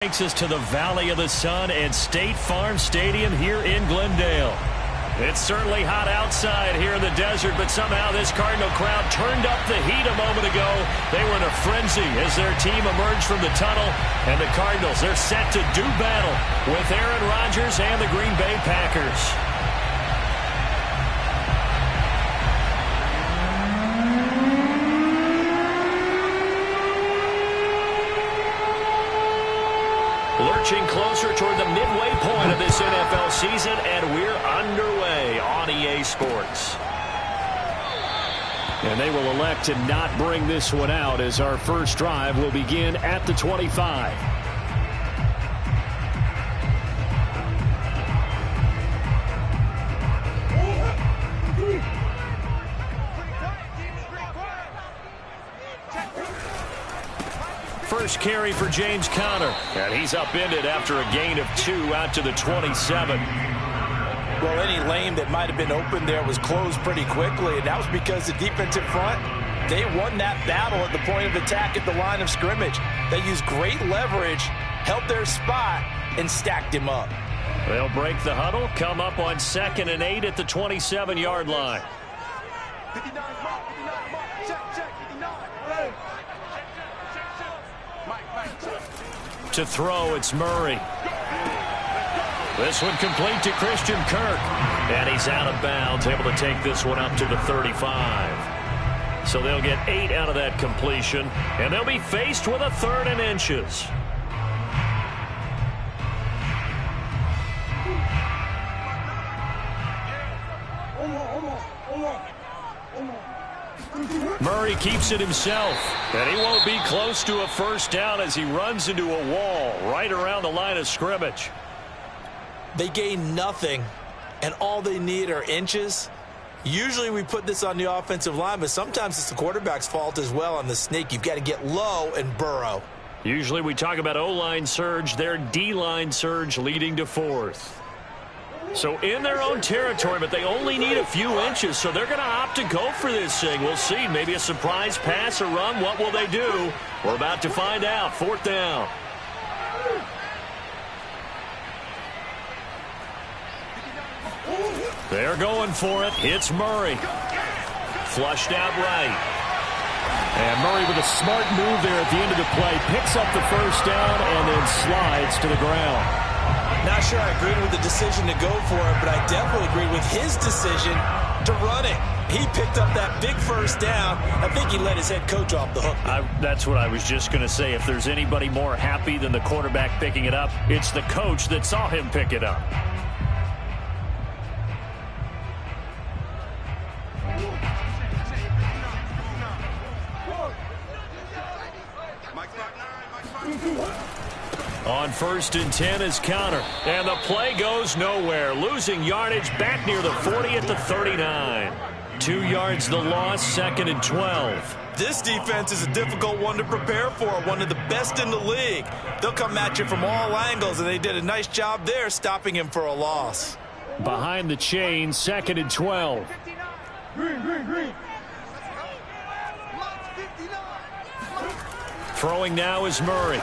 Takes us to the Valley of the Sun and State Farm Stadium here in Glendale. It's certainly hot outside here in the desert, but somehow this Cardinal crowd turned up the heat a moment ago. They were in a frenzy as their team emerged from the tunnel, and the Cardinals, they're set to do battle with Aaron Rodgers and the Green Bay Packers. Lurching closer toward the midway point of this NFL season, and we're underway on EA Sports. And they will elect to not bring this one out as our first drive will begin at the 25. First carry for James Conner, and he's upended after a gain of 2 out to the 27. Well, any lane that might have been open there was closed pretty quickly, and that was because the defensive front, they won that battle at the point of attack at the line of scrimmage. They used great leverage, held their spot, and stacked him up. They'll break the huddle, come up on 2nd and 8 at the 27-yard line. 59, mark, 59, mark, check, 59, hey. To throw, it's Murray. This one complete to Christian Kirk. And he's out of bounds, able to take this one up to the 35. So they'll get 8 out of that completion, and they'll be faced with a 3rd and inches. Murray keeps it himself, and he won't be close to a first down as he runs into a wall right around the line of scrimmage. They gain nothing, and all they need are inches. Usually we put this on the offensive line, but sometimes it's the quarterback's fault as well on the sneak. You've got to get low and burrow. Usually we talk about O-line surge, their D-line surge leading to 4th. So in their own territory, but they only need a few inches, so they're going to opt to go for this thing. We'll see. Maybe a surprise pass or run. What will they do? We're about to find out. 4th down. They're going for it. It's Murray. Flushed out right. And Murray with a smart move there at the end of the play. Picks up the first down and then slides to the ground. Not sure I agreed with the decision to go for it, but I definitely agreed with his decision to run it. He picked up that big first down. I think he let his head coach off the hook. That's what I was just going to say. If there's anybody more happy than the quarterback picking it up, it's the coach that saw him pick it up. On 1st and 10 is Conner, and the play goes nowhere. Losing yardage back near the 40 at the 39. 2 yards the loss, 2nd and 12. This defense is a difficult one to prepare for, one of the best in the league. They'll come at you from all angles, and they did a nice job there stopping him for a loss. Behind the chain, 2nd and 12. Green. Throwing now is Murray.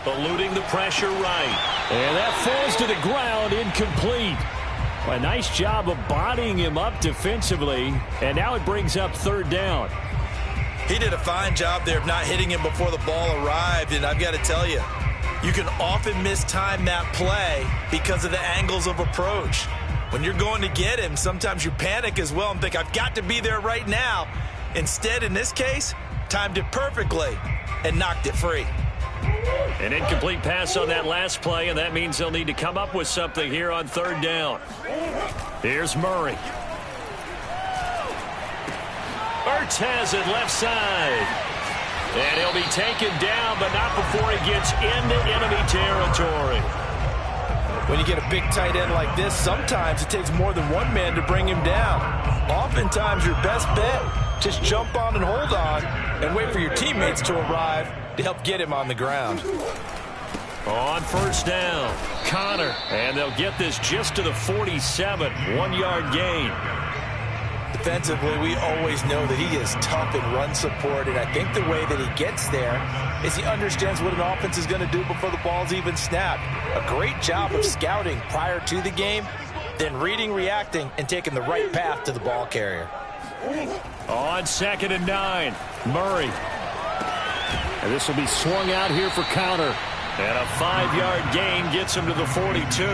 Eluding the pressure right. And that falls to the ground, incomplete. A nice job of bodying him up defensively. And now it brings up 3rd down. He did a fine job there of not hitting him before the ball arrived. And I've got to tell you, you can often mistime that play because of the angles of approach. When you're going to get him, sometimes you panic as well and think, I've got to be there right now. Instead, in this case, timed it perfectly and knocked it free. An incomplete pass on that last play, and that means they'll need to come up with something here on 3rd down. Here's Murray. Ertz has it left side. And he'll be taken down, but not before he gets into enemy territory. When you get a big tight end like this, sometimes it takes more than one man to bring him down. Oftentimes, your best bet, just jump on and hold on and wait for your teammates to arrive to help get him on the ground. On 1st down, Conner, and they'll get this just to the 47, 1-yard gain. Defensively, we always know that he is tough in run support, and I think the way that he gets there is he understands what an offense is going to do before the ball's even snapped. A great job of scouting prior to the game, then reading, reacting, and taking the right path to the ball carrier. On 2nd and 9, Murray. And this will be swung out here for counter. And a 5-yard gain gets him to the 42.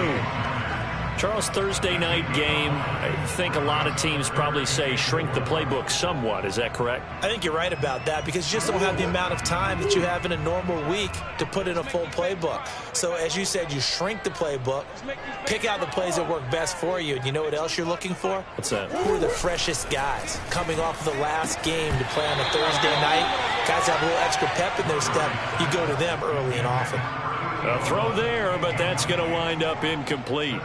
Charles, Thursday night game, I think a lot of teams probably say shrink the playbook somewhat. Is that correct? I think you're right about that because you just don't have the amount of time that you have in a normal week to put in a full playbook. So as you said, you shrink the playbook, pick out the plays that work best for you. And you know what else you're looking for? What's that? Who are the freshest guys coming off of the last game to play on a Thursday night? Guys have a little extra pep in their step. You go to them early and often. A throw there, but that's going to wind up incomplete.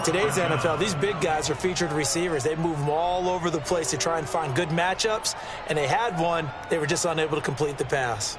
Today's NFL, these big guys are featured receivers. They move them all over the place to try and find good matchups, and they had one. They were just unable to complete the pass.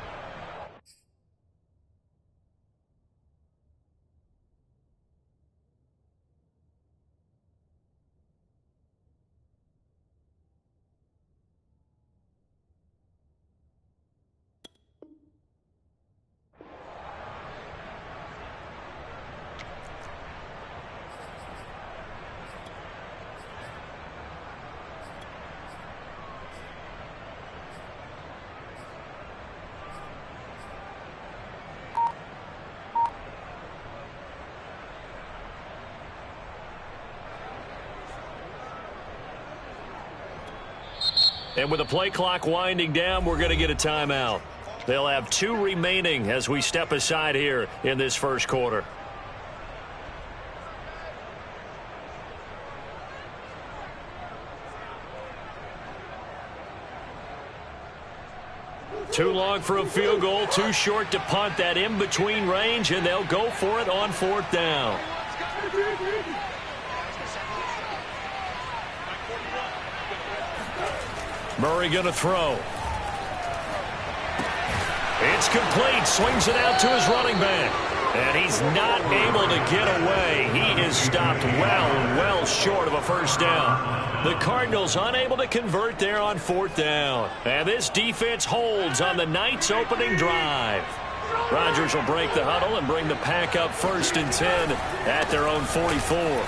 And with the play clock winding down, we're going to get a timeout. They'll have 2 remaining as we step aside here in this first quarter. Too long for a field goal, too short to punt. That in-between range, and they'll go for it on 4th down. Murray going to throw. It's complete. Swings it out to his running back. And he's not able to get away. He is stopped well short of a first down. The Cardinals unable to convert there on 4th down. And this defense holds on the night's opening drive. Rodgers will break the huddle and bring the pack up 1st and 10 at their own 44.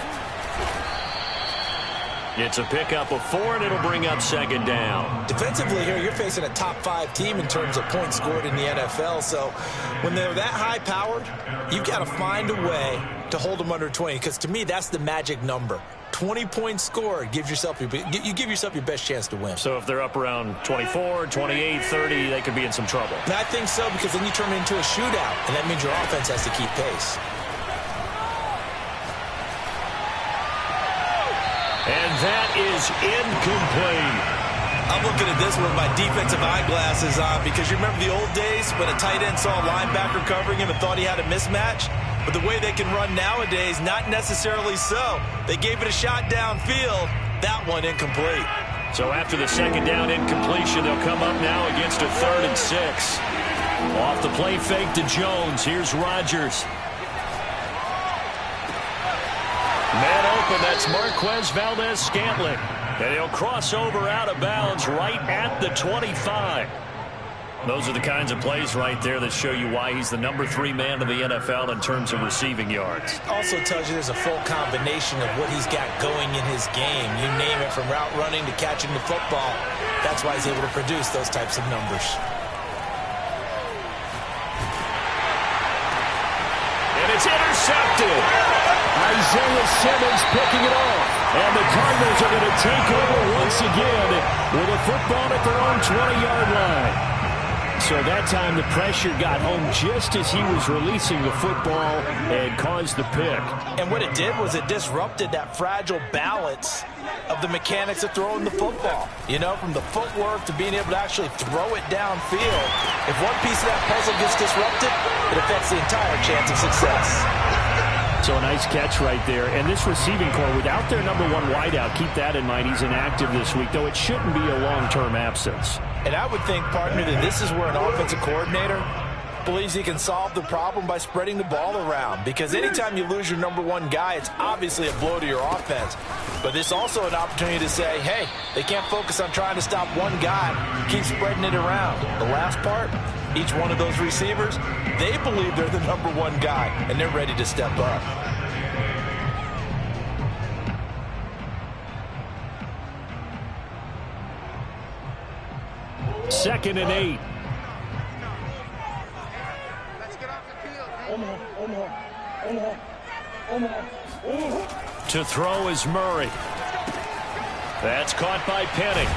It's a pickup of 4, and it'll bring up 2nd down. Defensively here, you're facing a top 5 team in terms of points scored in the NFL. So when they're that high-powered, you've got to find a way to hold them under 20. Because to me, that's the magic number. 20 points scored gives yourself you give yourself your best chance to win. So if they're up around 24, 28, 30, they could be in some trouble. And I think so, because then you turn it into a shootout, and that means your offense has to keep pace. And that is incomplete. I'm looking at this with my defensive eyeglasses on because you remember the old days when a tight end saw a linebacker covering him and thought he had a mismatch? But the way they can run nowadays, not necessarily so. They gave it a shot downfield. That one incomplete. So after the 2nd down incompletion, they'll come up now against a 3rd and 6. Off the play fake to Jones. Here's Rodgers. Man open, that's Marquez Valdez-Scantling. And he'll cross over out of bounds right at the 25. Those are the kinds of plays right there that show you why he's the number 3 man in the NFL in terms of receiving yards. Also tells you there's a full combination of what he's got going in his game. You name it, from route running to catching the football. That's why he's able to produce those types of numbers. And it's intercepted. Isaiah Simmons picking it off. And the Cardinals are going to take over once again with a football at their own 20-yard line. So that time the pressure got home just as he was releasing the football and caused the pick. And what it did was it disrupted that fragile balance of the mechanics of throwing the football. You know, from the footwork to being able to actually throw it downfield. If one piece of that puzzle gets disrupted, it affects the entire chance of success. So a nice catch right there. And this receiving core, without their number 1 wideout, keep that in mind. He's inactive this week, though it shouldn't be a long-term absence. And I would think, partner, that this is where an offensive coordinator believes he can solve the problem by spreading the ball around. Because anytime you lose your number 1 guy, it's obviously a blow to your offense. But it's also an opportunity to say, hey, they can't focus on trying to stop one guy. Keep spreading it around. The last part, Each one of those receivers, they believe they're the #1 guy, and they're ready to step up. Second and 8. To throw is Murray. That's caught by Penning.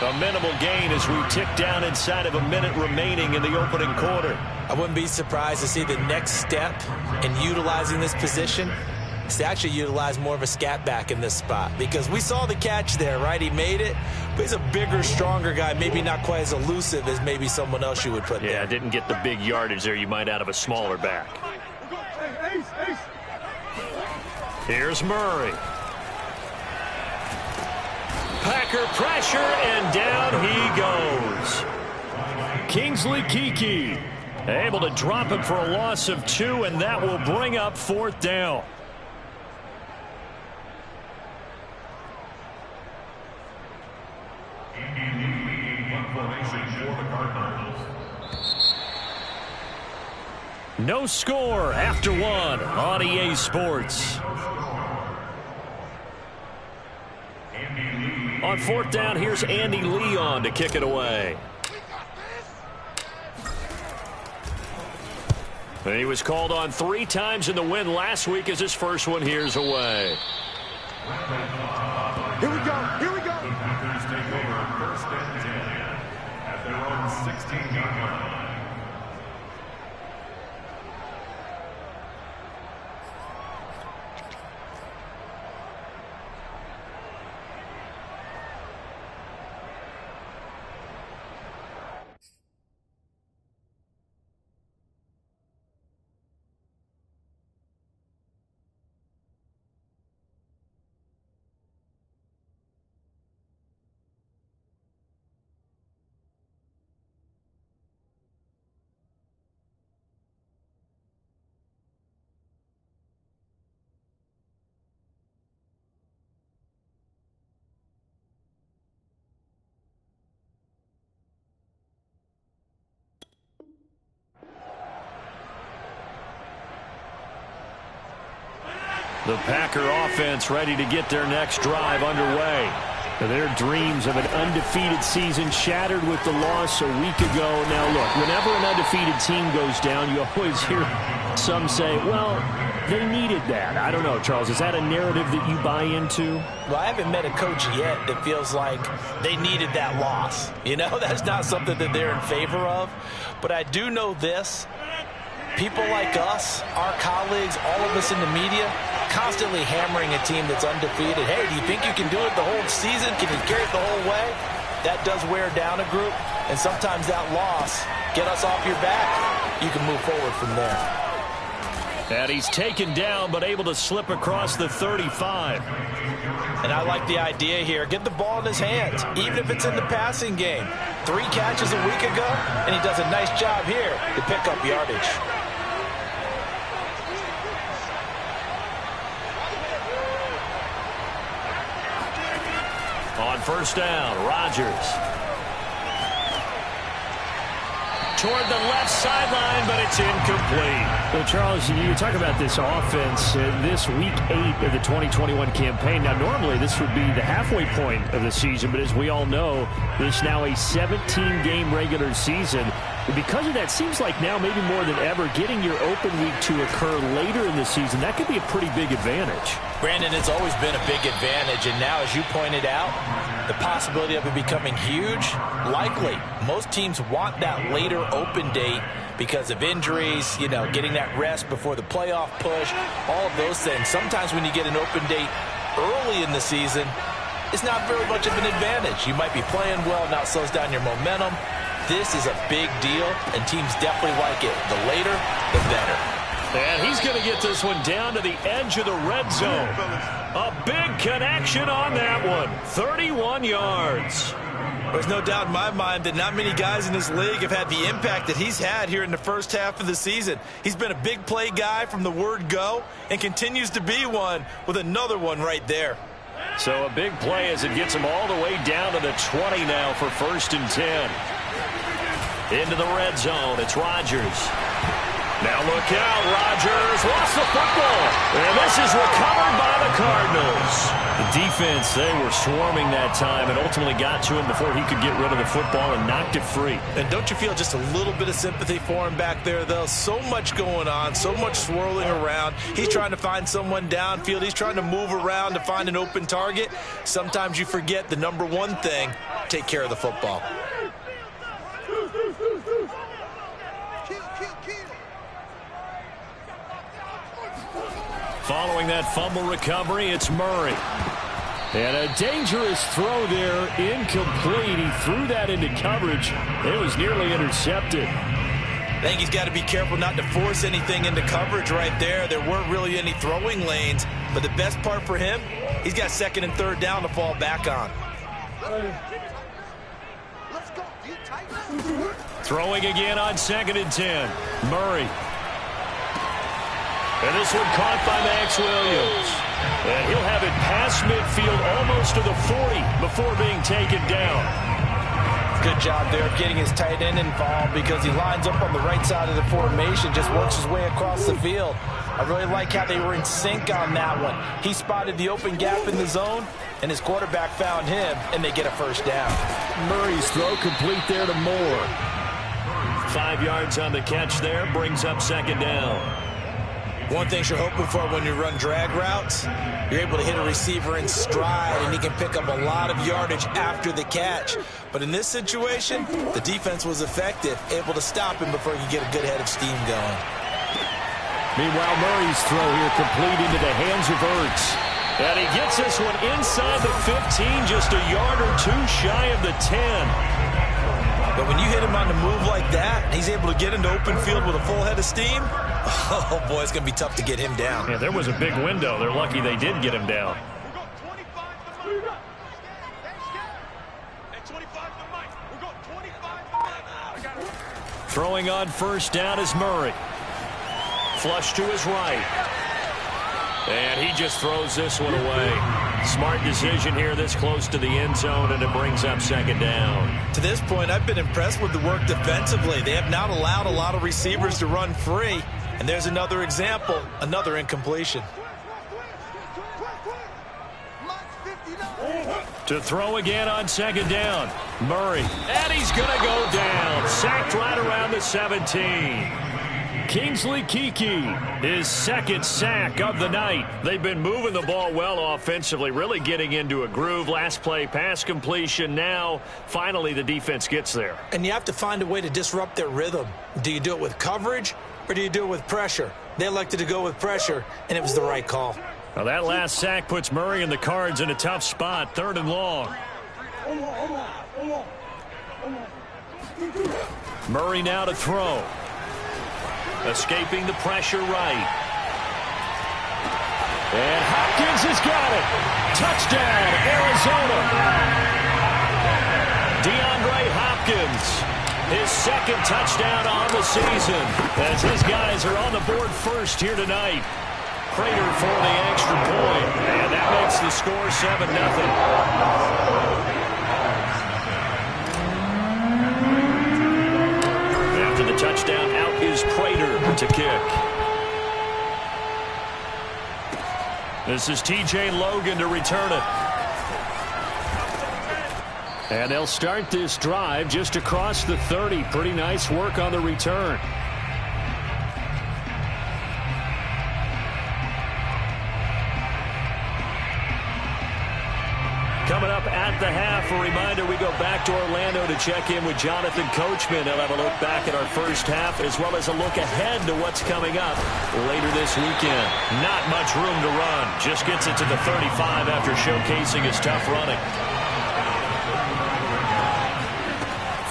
A minimal gain as we tick down inside of a minute remaining in the opening quarter. I wouldn't be surprised to see the next step in utilizing this position is to actually utilize more of a scat back in this spot, because we saw the catch there, right? He made it, but he's a bigger, stronger guy, maybe not quite as elusive as maybe someone else you would put there. Yeah, didn't get the big yardage there you might out of a smaller back. Here's Murray. Packer pressure, and down he goes. Kingsley Keke able to drop him for a loss of 2, and that will bring up 4th down. No score after 1 on EA Sports. On 4th down, here's Andy Leon to kick it away. And he was called on 3 times in the win last week as his first one here's away. Here we go. Here we go. Packers take over 1st and 10 at their own 16-yard line. The Packer offense ready to get their next drive underway. Their dreams of an undefeated season shattered with the loss a week ago. Now, look, whenever an undefeated team goes down, you always hear some say, well, they needed that. I don't know, Charles. Is that a narrative that you buy into? Well, I haven't met a coach yet that feels like they needed that loss. You know, that's not something that they're in favor of. But I do know this. People like us, our colleagues, all of us in the media, constantly hammering a team that's undefeated. Hey, do you think you can do it the whole season? Can you carry it the whole way? That does wear down a group, and sometimes that loss, get us off your back, you can move forward from there. And he's taken down, but able to slip across the 35. And I like the idea here. Get the ball in his hands, even if it's in the passing game. 3 catches a week ago, and he does a nice job here to pick up yardage. On 1st down, Rodgers. Toward the left sideline, but it's incomplete. Well, Charles, you talk about this offense, this week 8 of the 2021 campaign. Now, normally this would be the halfway point of the season, but as we all know, it's now a 17-game regular season. Because of that, seems like now maybe more than ever, getting your open week to occur later in the season, that could be a pretty big advantage. Brandon, it's always been a big advantage, and now, as you pointed out, the possibility of it becoming huge, likely. Most teams want that later open date because of injuries, you know, getting that rest before the playoff push, all of those things. Sometimes when you get an open date early in the season, it's not very much of an advantage. You might be playing well, now it slows down your momentum. This is a big deal, and teams definitely like it. The later, the better. And he's going to get this one down to the edge of the red zone. A big connection on that one. 31 yards. There's no doubt in my mind that not many guys in this league have had the impact that he's had here in the first half of the season. He's been a big play guy from the word go and continues to be one with another one right there. So a big play as it gets him all the way down to the 20 now for 1st and 10. Into the red zone. It's Rodgers. Now look out. Rodgers lost the football. And this is recovered by the Cardinals. The defense, they were swarming that time and ultimately got to him before he could get rid of the football and knocked it free. And don't you feel just a little bit of sympathy for him back there, though? So much going on, so much swirling around. He's trying to find someone downfield. He's trying to move around to find an open target. Sometimes you forget the number one thing, take care of the football. Following that fumble recovery, it's Murray. And a dangerous throw there, incomplete. He threw that into coverage. It was nearly intercepted. I think he's got to be careful not to force anything into coverage right there. There weren't really any throwing lanes. But the best part for him, he's got second and third down to fall back on. Throwing again on 2nd and 10. Murray. And this one caught by Max Williams. And he'll have it past midfield almost to the 40 before being taken down. Good job there of getting his tight end involved because he lines up on the right side of the formation, just works his way across the field. I really like how they were in sync on that one. He spotted the open gap in the zone, and his quarterback found him, and they get a first down. Murray's throw complete there to Moore. 5 yards on the catch there, brings up 2nd down. One thing you're hoping for when you run drag routes, you're able to hit a receiver in stride, and he can pick up a lot of yardage after the catch. But in this situation, the defense was effective, able to stop him before he could get a good head of steam going. Meanwhile, Murray's throw here complete into the hands of Ertz. And he gets this one inside the 15, just a yard or two shy of the 10. But when you hit him on the move like that, he's able to get into open field with a full head of steam, oh, boy, it's going to be tough to get him down. Yeah, there was a big window. They're lucky they did get him down. Throwing on 1st down is Murray. Flush to his right. And he just throws this one away. Smart decision here this close to the end zone, and it brings up 2nd down. To this point, I've been impressed with the work defensively. They have not allowed a lot of receivers to run free. And there's another example, another incompletion. To throw again on 2nd down. Murray. And he's going to go down. Sacked right around the 17. Kingsley Keke, his 2nd sack of the night. They've been moving the ball well offensively, really getting into a groove. Last play, pass completion. Now, finally, the defense gets there. And you have to find a way to disrupt their rhythm. Do you do it with coverage, or do you do it with pressure? They elected to go with pressure, and it was the right call. Now that last sack puts Murray and the Cards in a tough spot, 3rd and long. Murray now to throw. Escaping the pressure right. And Hopkins has got it. Touchdown, Arizona. DeAndre Hopkins, his 2nd touchdown on the season, as his guys are on the board first here tonight. Prater for the extra point, and that makes the score 7-0. After the touchdown, out is Prater to kick. This is T.J. Logan to return it. And they'll start this drive just across the 30. Pretty nice work on the return. Coming up at the half, a reminder, we go back to Orlando to check in with Jonathan Coachman. He'll have a look back at our first half as well as a look ahead to what's coming up later this weekend. Not much room to run. Just gets it to the 35 after showcasing his tough running.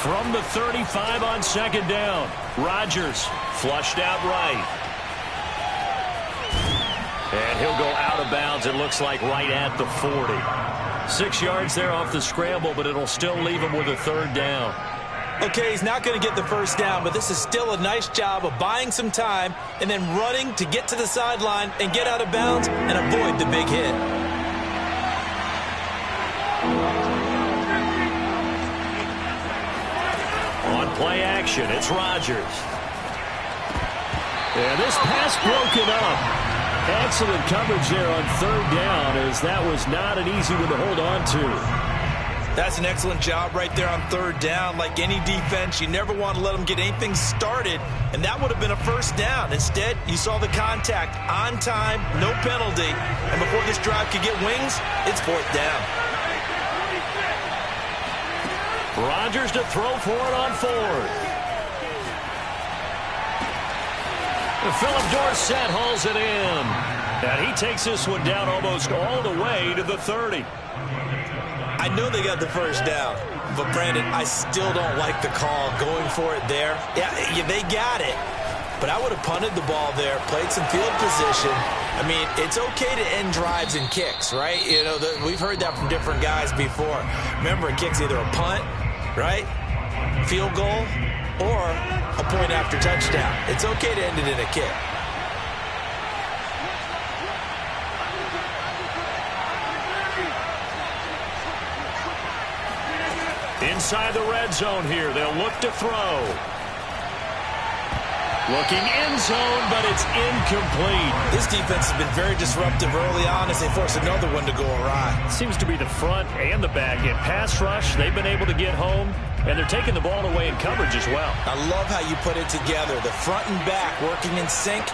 From the 35 on 2nd down, Rodgers flushed out right. And he'll go out of bounds, it looks like right at the 40. 6 yards there off the scramble, but it'll still leave him with a 3rd down. Okay, he's not going to get the first down, but this is still a nice job of buying some time and then running to get to the sideline and get out of bounds and avoid the big hit. Play action. It's Rodgers. And this pass broken up. Excellent coverage there on third down, as that was not an easy one to hold on to. That's an excellent job right there on third down. Like any defense, you never want to let them get anything started, and that would have been a first down. Instead, you saw the contact on time, no penalty, and before this drive could get wings, it's fourth down. Rodgers to throw for it on fourth. Philip Dorsett hauls it in. And he takes this one down almost all the way to the 30. I know they got the first down, but Brandon, I still don't like the call going for it there. Yeah, they got it, but I would have punted the ball there, played some field position. I mean, it's okay to end drives and kicks, right? You know, we've heard that from different guys before. Remember, a kick's either a punt, right, field goal, or a point after touchdown. It's okay to end it in a kick. Inside the red zone here, they'll look to throw. Looking end zone, but it's incomplete. This defense has been very disruptive early on as they force another one to go awry. Seems to be the front and the back. In pass rush, they've been able to get home, and they're taking the ball away in coverage as well. I love how you put it together. The front and back working in sync,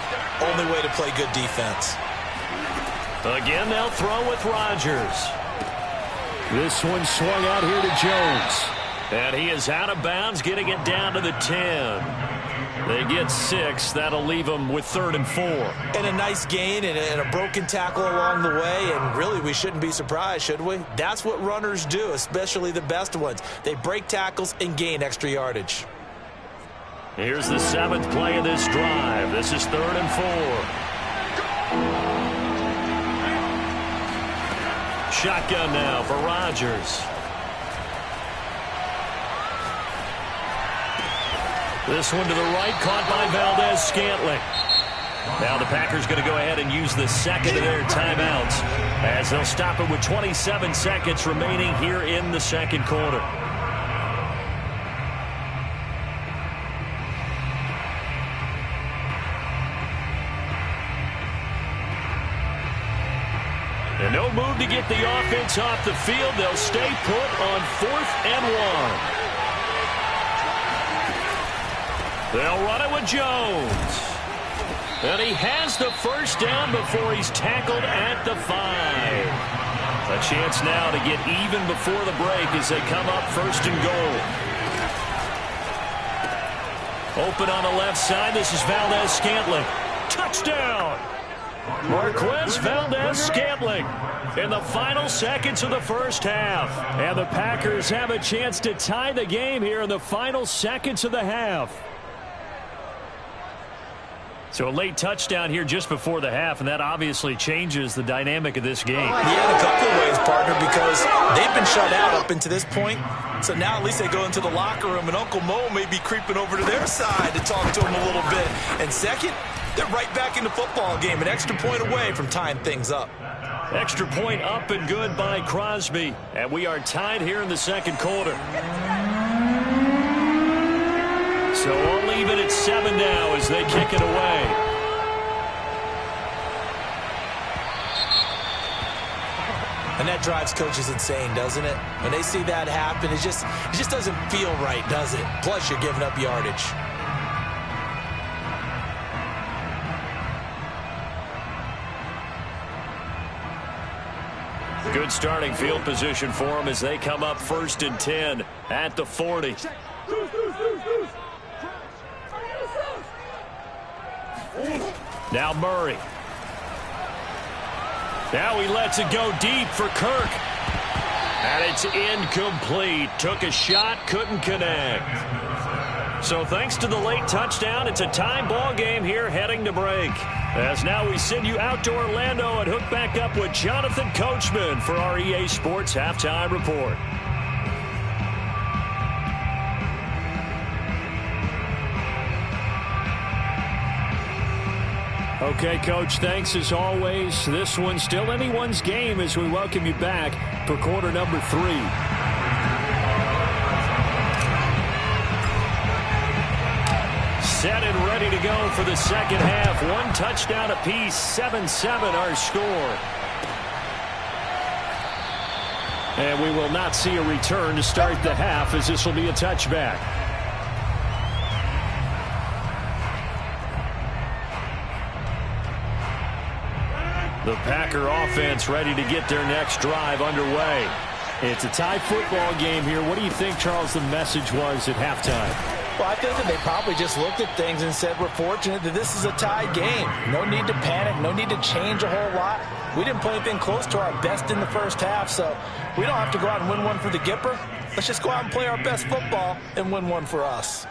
only way to play good defense. Again, they'll throw with Rodgers. This one swung out here to Jones. And he is out of bounds, getting it down to the 10. They get 6. That'll leave them with 3rd and 4. And a nice gain and a broken tackle along the way. And really, we shouldn't be surprised, should we? That's what runners do, especially the best ones. They break tackles and gain extra yardage. Here's the 7th play of this drive. This is 3rd and 4. Shotgun now for Rodgers. This one to the right, caught by Valdez-Scantling. Now the Packers going to go ahead and use the second of their timeouts as they'll stop it with 27 seconds remaining here in the second quarter. And no move to get the offense off the field. They'll stay put on 4th and 1. They'll run it with Jones. And he has the first down before he's tackled at the 5. A chance now to get even before the break as they come up 1st and goal. Open on the left side. This is Valdez-Scantling. Touchdown! Marquez Valdez-Scantling in the final seconds of the first half. And the Packers have a chance to tie the game here in the final seconds of the half. So a late touchdown here just before the half, and that obviously changes the dynamic of this game. Yeah, in a couple of ways, partner, because they've been shut out up until this point. So now at least they go into the locker room, and Uncle Mo may be creeping over to their side to talk to them a little bit. And second, they're right back in the football game, an extra point away from tying things up. Extra point up and good by Crosby. And we are tied here in the second quarter. So we'll leave it at 7 now as they kick it away. And that drives coaches insane, doesn't it? When they see that happen, it just doesn't feel right, does it? Plus, you're giving up yardage. Good starting field position for them as they come up 1st and 10 at the 40. Now Murray. Now he lets it go deep for Kirk. And it's incomplete. Took a shot, couldn't connect. So thanks to the late touchdown, it's a tie ball game here heading to break. As now we send you out to Orlando and hook back up with Jonathan Coachman for our EA Sports Halftime Report. Okay, Coach, thanks as always. This one's still anyone's game as we welcome you back for quarter number 3. to go for the second half. One touchdown apiece, 7-7 our score. And we will not see a return to start the half, as this will be a touchback. The Packer offense ready to get their next drive underway. It's a tie football game here. What do you think, Charles, the message was at halftime? Well, I think that they probably just looked at things and said, we're fortunate that this is a tie game. No need to panic. No need to change a whole lot. We didn't play anything close to our best in the first half, so we don't have to go out and win one for the Gipper. Let's just go out and play our best football and win one for us.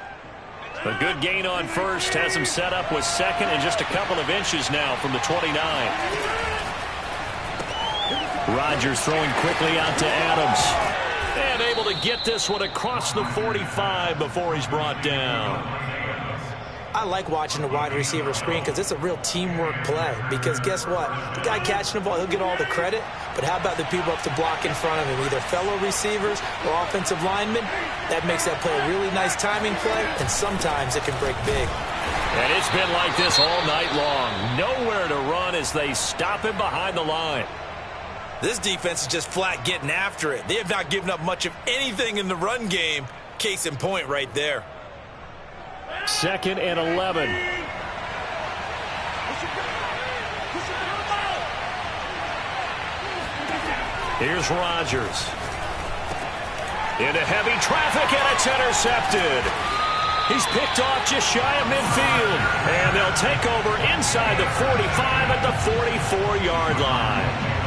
A good gain on first has him set up with second and just a couple of inches now from the 29. Rodgers throwing quickly out to Adams. And able to get this one across the 45 before he's brought down. I like watching the wide receiver screen because it's a real teamwork play. Because guess what? The guy catching the ball, he'll get all the credit. But how about the people up to block in front of him? Either fellow receivers or offensive linemen. That makes that play a really nice timing play. And sometimes it can break big. And it's been like this all night long. Nowhere to run as they stop him behind the line. This defense is just flat getting after it. They have not given up much of anything in the run game. Case in point right there. 2nd and 11. Here's Rodgers. Into heavy traffic, and it's intercepted. He's picked off just shy of midfield. And they'll take over inside the 45 at the 44-yard line.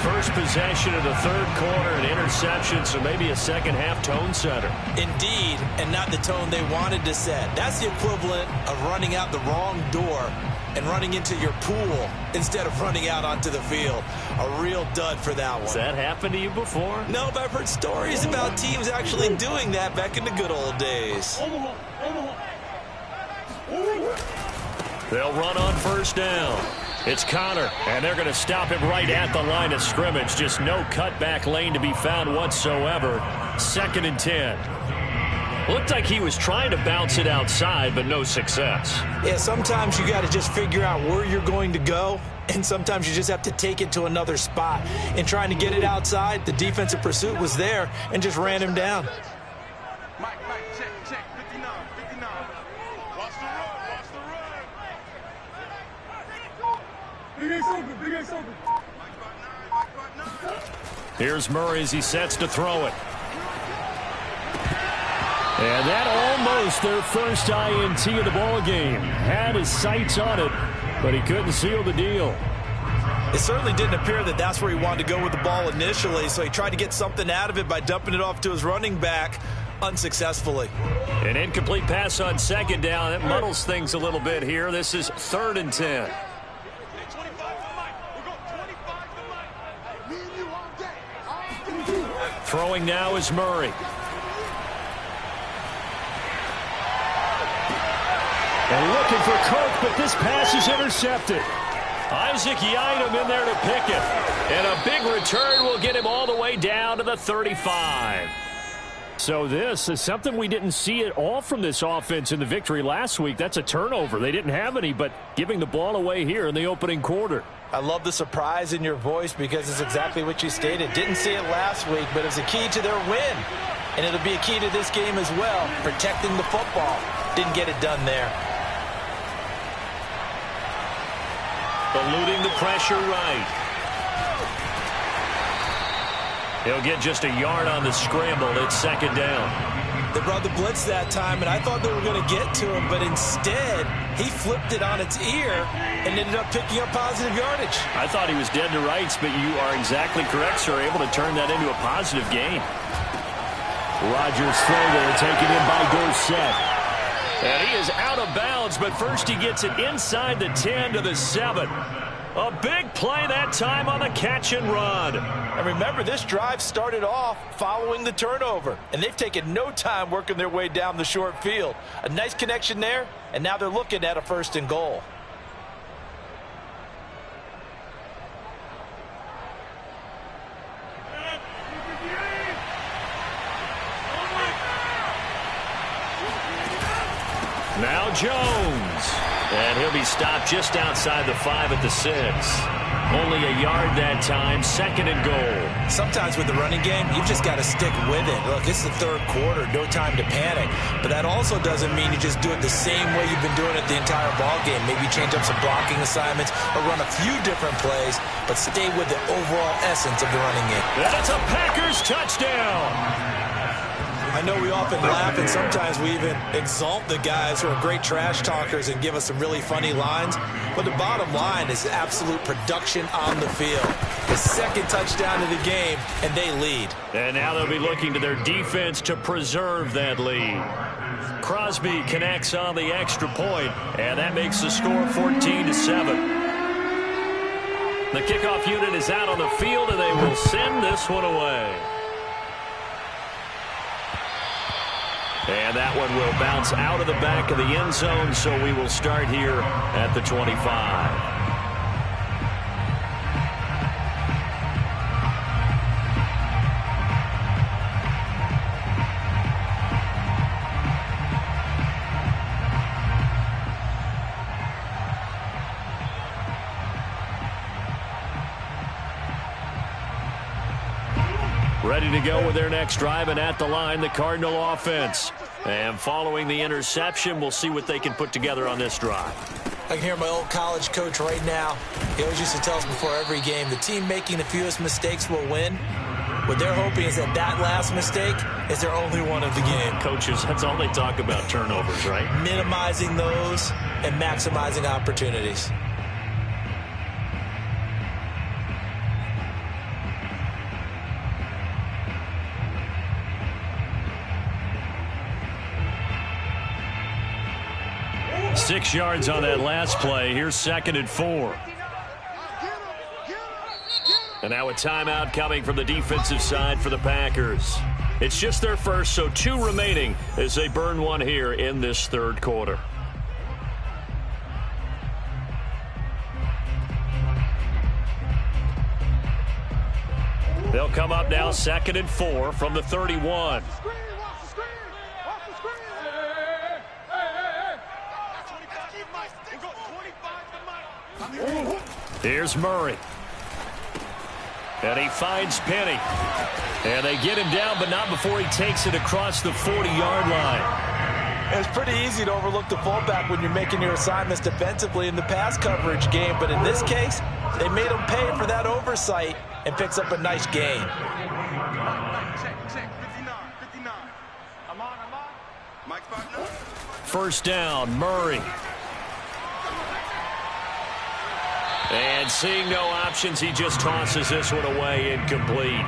First possession of the third quarter, an interception, so maybe a second-half tone setter. Indeed, and not the tone they wanted to set. That's the equivalent of running out the wrong door and running into your pool instead of running out onto the field. A real dud for that one. Has that happened to you before? No, but I've heard stories about teams actually doing that back in the good old days. They'll run on first down. It's Connor, and they're going to stop him right at the line of scrimmage. Just no cutback lane to be found whatsoever. 2nd and 10. Looked like he was trying to bounce it outside, but no success. Yeah, sometimes you got to just figure out where you're going to go, and sometimes you just have to take it to another spot. In trying to get it outside, the defensive pursuit was there and just ran him down. Mike, check, 59. Watch the run. Big Ace open. Here's Murray as he sets to throw it. And that almost their first INT of the ball game. Had his sights on it, but he couldn't seal the deal. It certainly didn't appear that that's where he wanted to go with the ball initially, so he tried to get something out of it by dumping it off to his running back unsuccessfully. An incomplete pass on second down. That muddles things a little bit here. This is 3rd and 10. Throwing now is Murray. And looking for Cook, but this pass is intercepted. Isaac Yiadom in there to pick it. And a big return will get him all the way down to the 35. So this is something we didn't see at all from this offense in the victory last week. That's a turnover. They didn't have any, but giving the ball away here in the opening quarter. I love the surprise in your voice because it's exactly what you stated. Didn't see it last week, but it's a key to their win. And it'll be a key to this game as well, protecting the football. Didn't get it done there. Eluding the pressure right. He'll get just a yard on the scramble. It's 2nd down. They brought the blitz that time, and I thought they were going to get to him, but instead, he flipped it on its ear and ended up picking up positive yardage. I thought he was dead to rights, but you are exactly correct, sir. Able to turn that into a positive gain. Rodgers throw there, taken in by Dorsett. And he is out of bounds, but first he gets it inside the 10 to the 7. A big play that time on the catch and run. And remember, this drive started off following the turnover, and they've taken no time working their way down the short field. A nice connection there, and now they're looking at a 1st and goal. Now Jones. goes. And he'll be stopped just outside the 5 at the 6. Only a yard that time, 2nd and goal. Sometimes with the running game, you've just got to stick with it. Look, it's the third quarter, no time to panic. But that also doesn't mean you just do it the same way you've been doing it the entire ball game. Maybe change up some blocking assignments or run a few different plays, but stay with the overall essence of the running game. That's a Packers touchdown. I know we often laugh and sometimes we even exalt the guys who are great trash talkers and give us some really funny lines. But the bottom line is absolute production on the field. The 2nd touchdown of the game, and they lead. And now they'll be looking to their defense to preserve that lead. Crosby connects on the extra point, and that makes the score 14-7. The kickoff unit is out on the field, and they will send this one away. And that one will bounce out of the back of the end zone, so we will start here at the 25. Ready to go with their next drive, and at the line, the Cardinal offense. And following the interception, we'll see what they can put together on this drive. I can hear my old college coach right now. He always used to tell us before every game, the team making the fewest mistakes will win. What they're hoping is that last mistake is their only one of the game. Coaches, that's all they talk about, turnovers, right? Minimizing those and maximizing opportunities. Six yards on that last play. Here's 2nd and 4. And now a timeout coming from the defensive side for the Packers. It's just their first, so 2 remaining as they burn one here in this third quarter. They'll come up now 2nd and 4 from the 31. Here's Murray. And he finds Penny. And they get him down, but not before he takes it across the 40-yard line. It's pretty easy to overlook the fullback when you're making your assignments defensively in the pass coverage game. But in this case, they made him pay for that oversight and picks up a nice gain. Check, 59. I'm on. Mike's partner. First down, Murray. And seeing no options, he just tosses this one away, incomplete.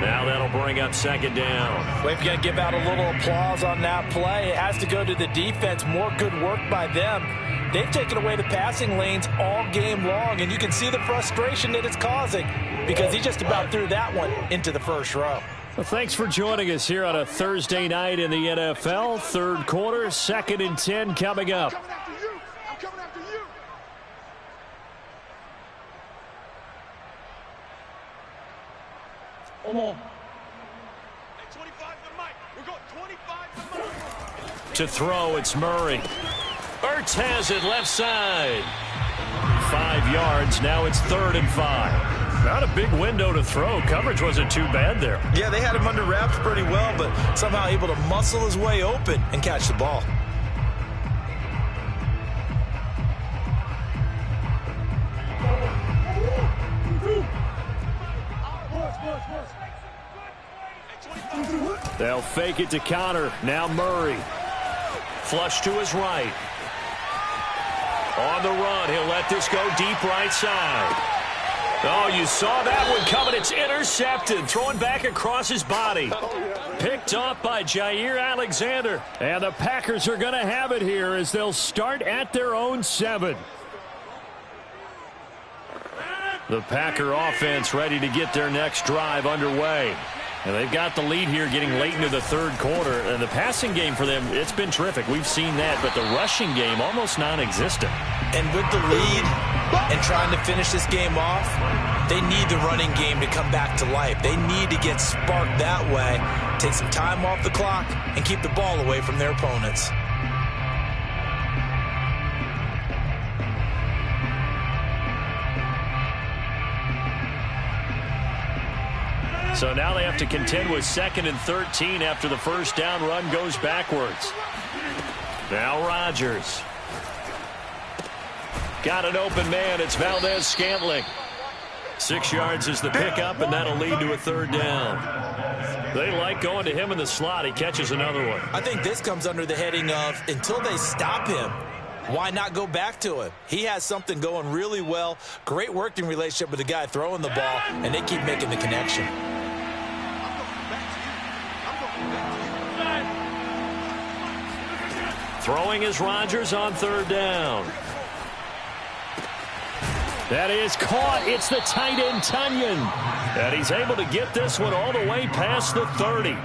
Now that'll bring up 2nd down. We've got to give out a little applause on that play. It has to go to the defense. More good work by them. They've taken away the passing lanes all game long, and you can see the frustration that it's causing because he just about threw that one into the first row. Well, thanks for joining us here on a Thursday night in the NFL. Third quarter, 2nd and 10 coming up. I'm coming after you. Come on. Hey, 25 to Mike. We're going 25 to Mike. To throw, it's Murray. Ertz has it left side. 5 yards. Now it's 3rd and 5. Not a big window to throw. Coverage wasn't too bad there. Yeah, they had him under wraps pretty well, but somehow able to muscle his way open and catch the ball. They'll fake it to Connor. Now Murray. Flush to his right. On the run, he'll let this go deep right side. Oh, you saw that one coming. It's intercepted. Throwing back across his body. Picked off by Jair Alexander. And the Packers are going to have it here as they'll start at their own 7. The Packer offense ready to get their next drive underway. And they've got the lead here getting late into the third quarter. And the passing game for them, it's been terrific. We've seen that, but the rushing game almost non-existent. And with the lead and trying to finish this game off, they need the running game to come back to life. They need to get sparked that way, take some time off the clock, and keep the ball away from their opponents. So now they have to contend with 2nd and 13 after the first down run goes backwards. Now Rodgers. Got an open man. It's Valdez-Scantling. 6 yards is the pickup, and that'll lead to a 3rd down. They like going to him in the slot. He catches another one. I think this comes under the heading of until they stop him, why not go back to him? He has something going really well. Great working relationship with the guy throwing the ball, and they keep making the connection. Throwing is Rodgers on 3rd down. That is caught. It's the tight end, Tunyon. And he's able to get this one all the way past the 30.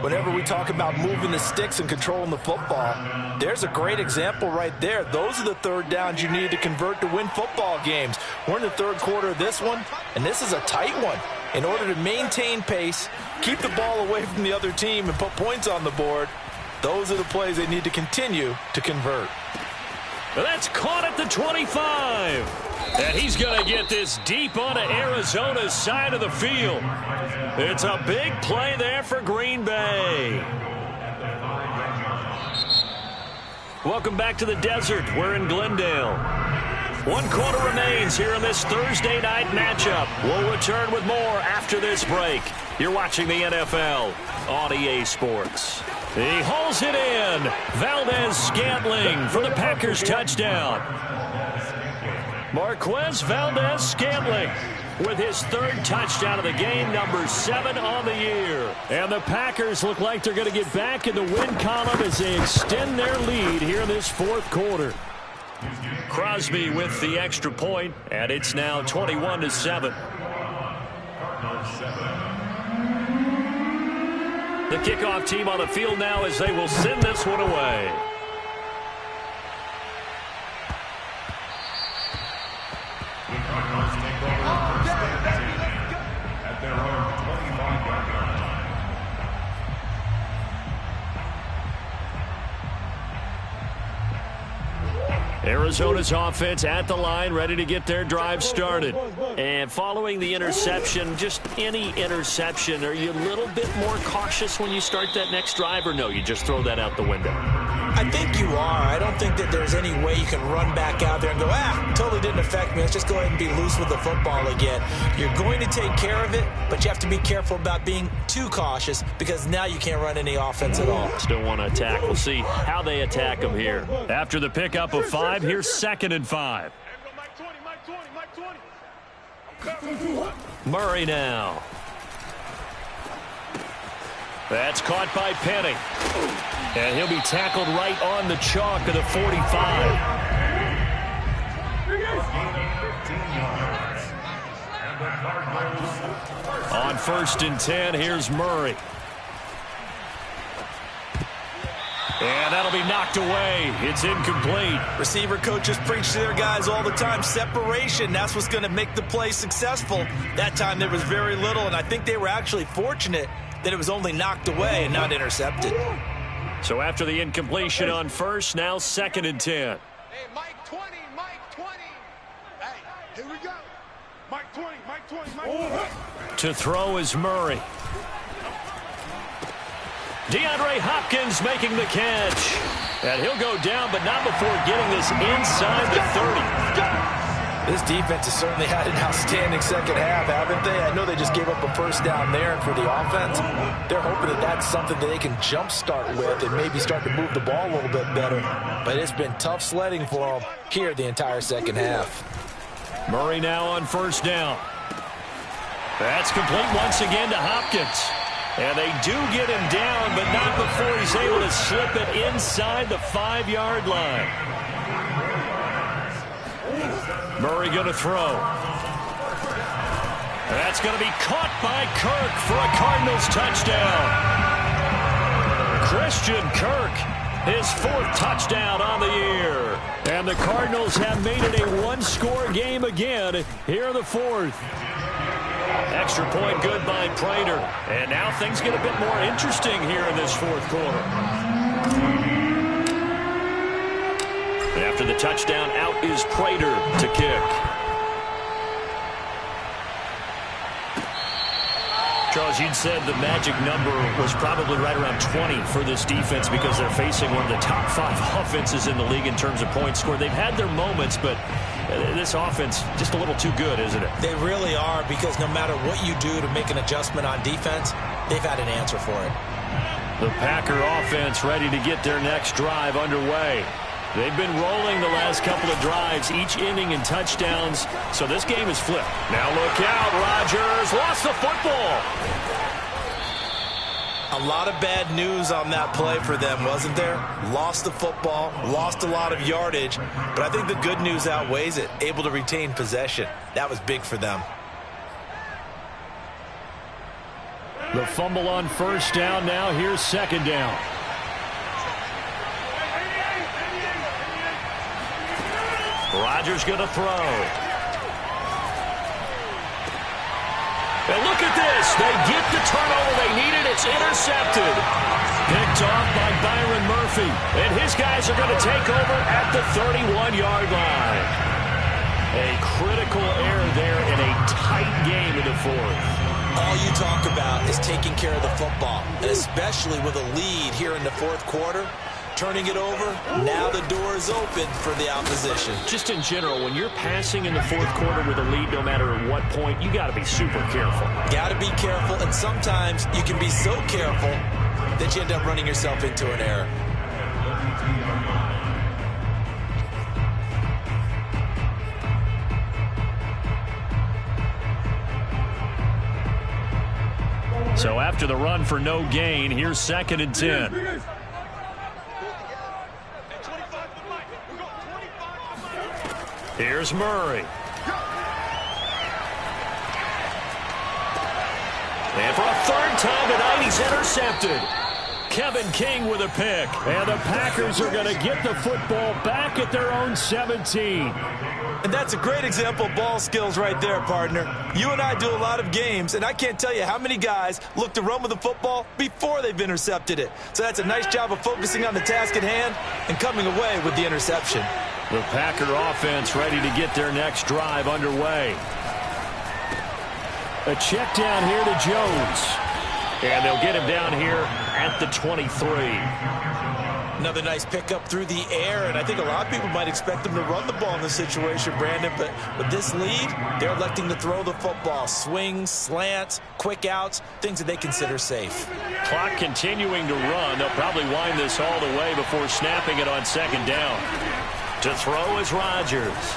Whenever we talk about moving the sticks and controlling the football, there's a great example right there. Those are the 3rd downs you need to convert to win football games. We're in the 3rd quarter of this one, and this is a tight one. In order to maintain pace, keep the ball away from the other team, and put points on the board, those are the plays they need to continue to convert. That's caught at the 25. And he's going to get this deep onto Arizona's side of the field. It's a big play there for Green Bay. Welcome back to the desert. We're in Glendale. 1 quarter remains here in this Thursday night matchup. We'll return with more after this break. You're watching the NFL on EA Sports. He hauls it in. Valdez-Scantling for the Packers touchdown. Marquez Valdez-Scantling with his 3rd touchdown of the game, number 7 on the year. And the Packers look like they're going to get back in the win column as they extend their lead here in this 4th quarter. Crosby with the extra point, and it's now 21-7. The kickoff team on the field now as they will send this one away. At their own 25-yard line. Arizona's offense at the line, ready to get their drive started. And following the interception, just any interception, are you a little bit more cautious when you start that next drive, or no, you just throw that out the window? I think you are. I don't think that there's any way you can run back out there and go, totally didn't affect me. Let's just go ahead and be loose with the football again. You're going to take care of it, but you have to be careful about being too cautious because now you can't run any offense at all. Still want to attack. We'll see how they attack them here. After the pickup of 5, here's 2nd and 5. Murray now. That's caught by Penny. And he'll be tackled right on the chalk of the 45. On 1st and 10, here's Murray. And that'll be knocked away. It's incomplete. Receiver coaches preach to their guys all the time. Separation, that's what's going to make the play successful. That time there was very little, and I think they were actually fortunate that it was only knocked away and not intercepted. So after the incompletion on 1st, now 2nd and 10. Hey, Mike 20, Mike 20. Hey, here we go. Mike 20, Mike 20, Mike 20. To throw is Murray. DeAndre Hopkins making the catch. And he'll go down, but not before getting this inside the 30. This defense has certainly had an outstanding second half, haven't they? I know they just gave up a 1st down there, and for the offense, they're hoping that that's something that they can jumpstart with and maybe start to move the ball a little bit better. But it's been tough sledding for them here the entire second half. Murray now on 1st down. That's complete once again to Hopkins. And they do get him down, but not before he's able to slip it inside the 5-yard line. Murray going to throw. That's going to be caught by Kirk for a Cardinals touchdown. Christian Kirk, his 4th touchdown on the year. And the Cardinals have made it a 1-score game again here in the 4th. Extra point good by Prater. And now things get a bit more interesting here in this 4th quarter. And after the touchdown, out is Prater to kick. Charles, you'd said the magic number was probably right around 20 for this defense because they're facing one of the top 5 offenses in the league in terms of points scored. They've had their moments, but this offense just a little too good, isn't it? They really are, because no matter what you do to make an adjustment on defense, they've had an answer for it. The Packer offense ready to get their next drive underway. They've been rolling the last couple of drives, each inning in touchdowns, so this game is flipped. Now look out, Rodgers lost the football. A lot of bad news on that play for them, wasn't there? Lost the football, lost a lot of yardage, but I think the good news outweighs it. Able to retain possession. That was big for them. The fumble on first down. Now here's second down. Rodgers going to throw. And look at this. They get the turnover they needed. It's intercepted. Picked off by Byron Murphy. And his guys are going to take over at the 31-yard line. A critical error there in a tight game in the fourth. All you talk about is taking care of the football, and especially with a lead here in the fourth quarter. Turning it over, now the door is open for the opposition. Just in general, when you're passing in the fourth quarter with a lead, no matter at what point, you got to be super careful. Got to be careful, and sometimes you can be so careful that you end up running yourself into an error. So after the run for no gain, here's 2nd and 10. Here's Murray. And for a third time tonight, he's intercepted. Kevin King with a pick. And the Packers are going to get the football back at their own 17. And that's a great example of ball skills right there, partner. You and I do a lot of games, and I can't tell you how many guys look to run with the football before they've intercepted it. So that's a nice job of focusing on the task at hand and coming away with the interception. The Packer offense ready to get their next drive underway. A check down here to Jones. And they'll get him down here at the 23. Another nice pickup through the air, and I think a lot of people might expect them to run the ball in this situation, Brandon, but with this lead, they're electing to throw the football. Swings, slants, quick outs, things that they consider safe. Clock continuing to run. They'll probably wind this all the way before snapping it on 2nd down. To throw is Rodgers.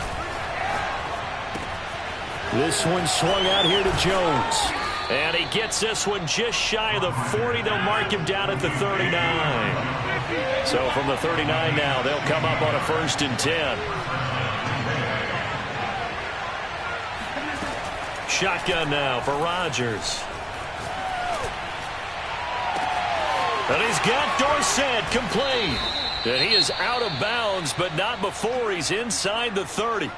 This one swung out here to Jones. And he gets this one just shy of the 40. They'll mark him down at the 39. So from the 39 now, they'll come up on a 1st and 10. Shotgun now for Rodgers. And he's got Dorsett complete. And he is out of bounds, but not before he's inside the 30.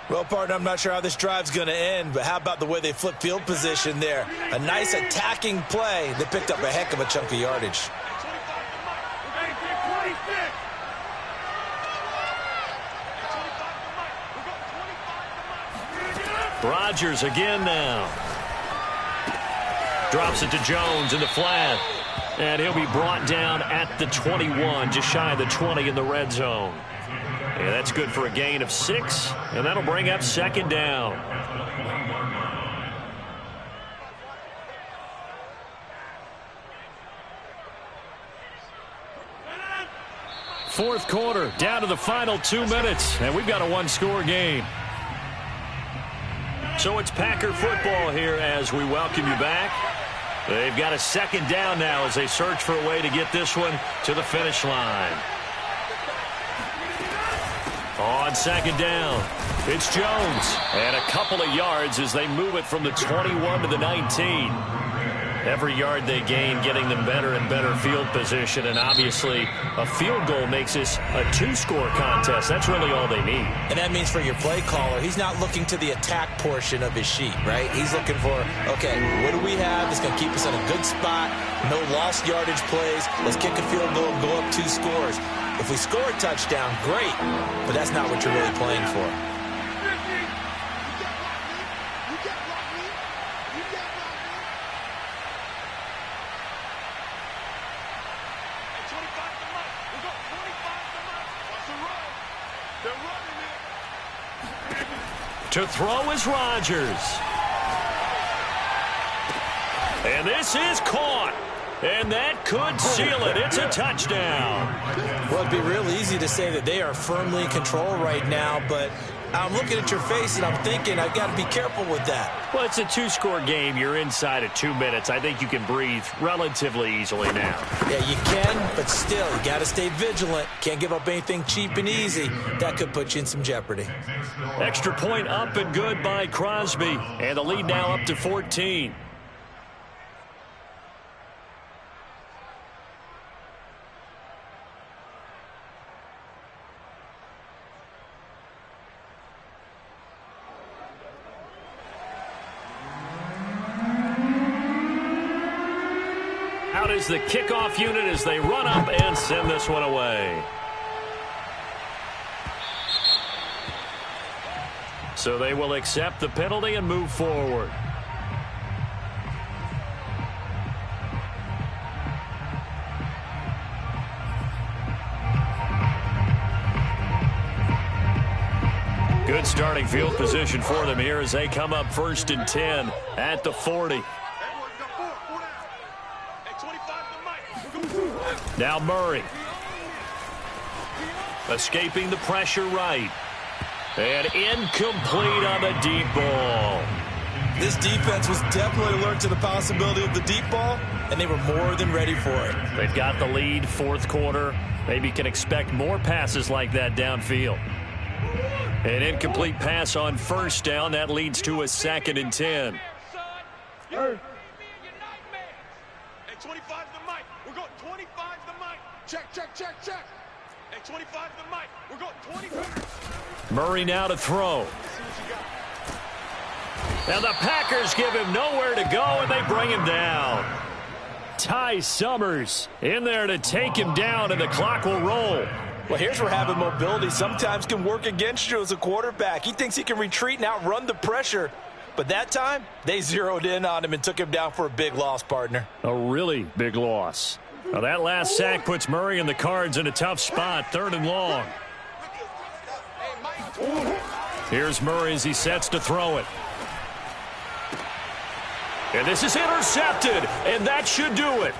Well, partner, I'm not sure how this drive's going to end, but how about the way they flip field position there? A nice attacking play that picked up a heck of a chunk of yardage. Rodgers again now. Drops it to Jones in the flat. And he'll be brought down at the 21, just shy of the 20 in the red zone. Yeah, that's good for a gain of 6, and that'll bring up 2nd down. Fourth quarter, down to the final 2 minutes, and we've got a one-score game. So it's Packer football here as we welcome you back. They've got a 2nd down now as they search for a way to get this one to the finish line. On 2nd down, it's Jones. And a couple of yards as they move it from the 21 to the 19. Every yard they gain getting them better and better field position. And obviously, a field goal makes this a 2-score contest. That's really all they need. And that means for your play caller, he's not looking to the attack portion of his sheet, right? He's looking for, okay, what do we have that's going to keep us in a good spot? No lost yardage plays. Let's kick a field goal and go up 2 scores. If we score a touchdown, great, but that's not what you're really playing for. To throw is Rodgers. And this is caught. And that could seal it. It's a touchdown. Well, it'd be real easy to say that they are firmly in control right now, but I'm looking at your face and I'm thinking I've got to be careful with that. Well, it's a two-score game. You're inside of 2 minutes. I think you can breathe relatively easily now. Yeah, you can, but still, you got to stay vigilant. Can't give up anything cheap and easy. That could put you in some jeopardy. Extra point up and good by Crosby. And the lead now up to 14. Out is the kickoff unit as they run up and send this one away. So they will accept the penalty and move forward. Good starting field position for them here as they come up 1st and 10 at the 40. Now Murray. Escaping the pressure right. And incomplete on the deep ball. This defense was definitely alert to the possibility of the deep ball, and they were more than ready for it. They've got the lead, 4th quarter. Maybe can expect more passes like that downfield. An incomplete pass on 1st down. That leads to a 2nd and 10. Hey, 25 the mic. We're going 25 the mic. Check, check, check, check. Hey, 25 the mic. We're going 25. Murray now to throw. And the Packers give him nowhere to go, and they bring him down. Ty Summers in there to take him down, and the clock will roll. Well, here's where having mobility sometimes can work against you as a quarterback. He thinks he can retreat and outrun the pressure. But that time, they zeroed in on him and took him down for a big loss, partner. A really big loss. Now that last sack puts Murray and the Cards in a tough spot, 3rd and long. Here's Murray as he sets to throw it. And this is intercepted, and that should do it.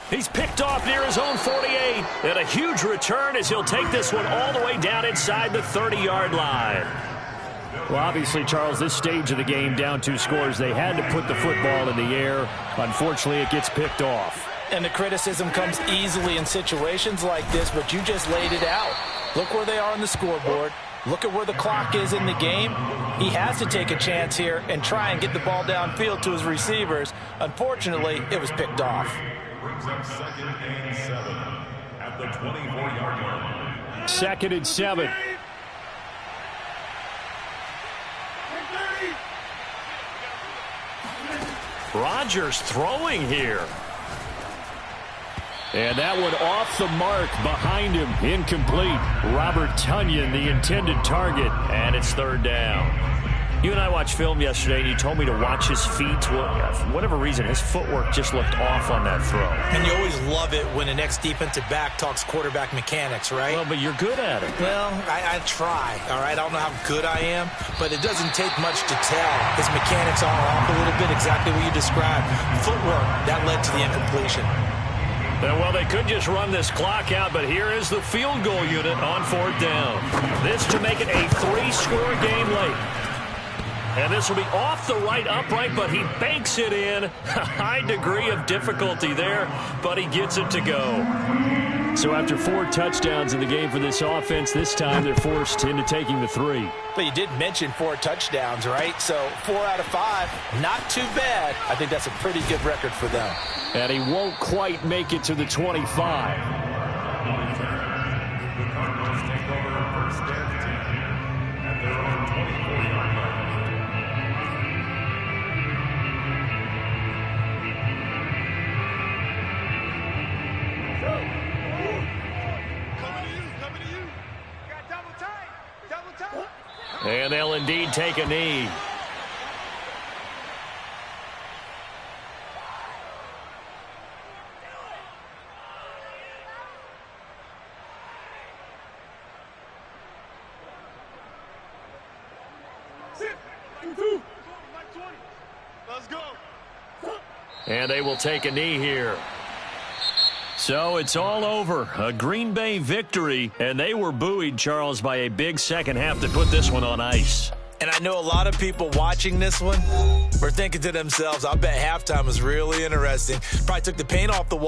He's picked off near his own 48, and a huge return as he'll take this one all the way down inside the 30-yard line. Well, obviously, Charles, this stage of the game, down 2 scores, they had to put the football in the air. Unfortunately, it gets picked off. And the criticism comes easily in situations like this, but you just laid it out. Look where they are on the scoreboard. Look at where the clock is in the game. He has to take a chance here and try and get the ball downfield to his receivers. Unfortunately, it was picked off. Brings up 2nd and 7 at the 24-yard line. 2nd and 7. Rodgers throwing here. And that one off the mark behind him. Incomplete. Robert Tonyan, the intended target. And it's 3rd down. You and I watched film yesterday, and you told me to watch his feet. Well, for whatever reason, his footwork just looked off on that throw. And you always love it when an ex-defensive back talks quarterback mechanics, right? Well, but you're good at it. Well, I try, all right? I don't know how good I am, but it doesn't take much to tell. His mechanics are off a little bit, exactly what you described. Footwork, that led to the incompletion. Well, they could just run this clock out, but here is the field goal unit on 4th down. This to make it a 3-score game late. And this will be off the right upright, but he banks it in. A high degree of difficulty there, but he gets it to go. So after 4 touchdowns in the game for this offense, this time they're forced into taking the 3. But you did mention 4 touchdowns, right? So 4 out of 5, not too bad. I think that's a pretty good record for them. And he won't quite make it to the 25. And they'll indeed take a knee. Let's go. And they will take a knee here. So it's all over. A Green Bay victory, and they were buoyed, Charles, by a big second half to put this one on ice. And I know a lot of people watching this one were thinking to themselves, I bet halftime was really interesting. Probably took the paint off the wall.